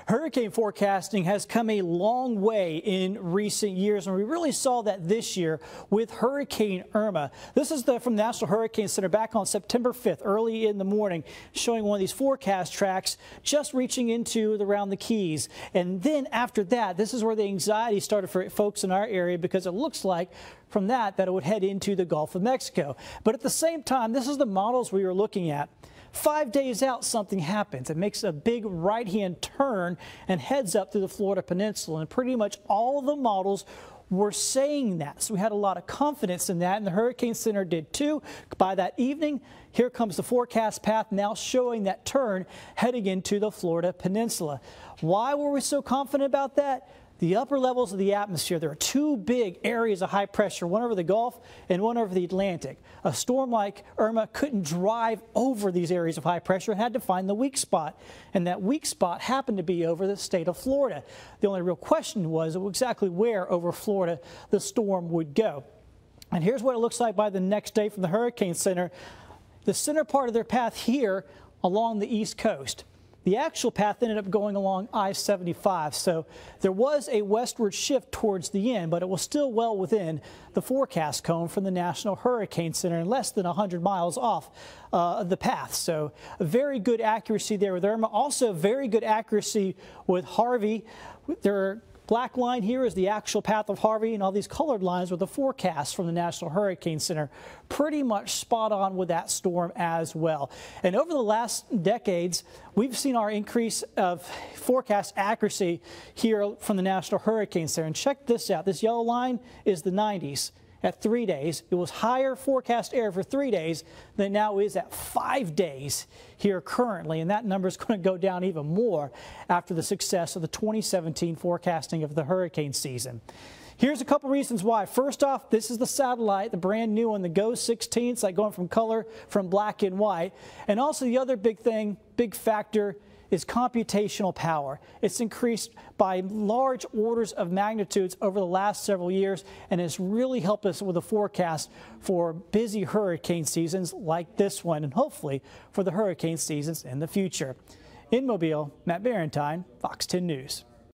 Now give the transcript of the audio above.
Hurricane forecasting has come a long way in recent years, and we really saw that this year with Hurricane Irma. This is from the National Hurricane Center back on September 5th, early in the morning, showing one of these forecast tracks just reaching into around the Keys. And then after that, this is where the anxiety started for folks in our area, because it looks like from that it would head into the Gulf of Mexico. But at the same time, this is the models we were looking at. 5 days out, something happens. It makes a big right-hand turn and heads up through the Florida Peninsula. And pretty much all the models were saying that. So we had a lot of confidence in that, and the Hurricane Center did too. By that evening, here comes the forecast path now showing that turn heading into the Florida Peninsula. Why were we so confident about that? The upper levels of the atmosphere, there are two big areas of high pressure, one over the Gulf and one over the Atlantic. A storm like Irma couldn't drive over these areas of high pressure and had to find the weak spot. And that weak spot happened to be over the state of Florida. The only real question was exactly where over Florida the storm would go. And here's what it looks like by the next day from the Hurricane Center. The center part of their path here along the East Coast. The actual path ended up going along I-75, so there was a westward shift towards the end, but it was still well within the forecast cone from the National Hurricane Center and less than 100 miles off the path. So very good accuracy there with Irma. Also very good accuracy with Harvey. Their black line here is the actual path of Harvey, and all these colored lines were the forecast from the National Hurricane Center. Pretty much spot on with that storm as well. And over the last decades, we've seen our increase of forecast accuracy here from the National Hurricane Center. And check this out. This yellow line is the 90s. At 3 days. It was higher forecast error for 3 days than it now is at 5 days here currently, and that number is going to go down even more after the success of the 2017 forecasting of the hurricane season. Here's a couple reasons why. First off, this is the satellite, the brand new one, the GO 16. It's like going from color from black and white. And also the other big factor is computational power. It's increased by large orders of magnitudes over the last several years, and it's really helped us with a forecast for busy hurricane seasons like this one, and hopefully for the hurricane seasons in the future. In Mobile, Matt Barentine, Fox 10 News.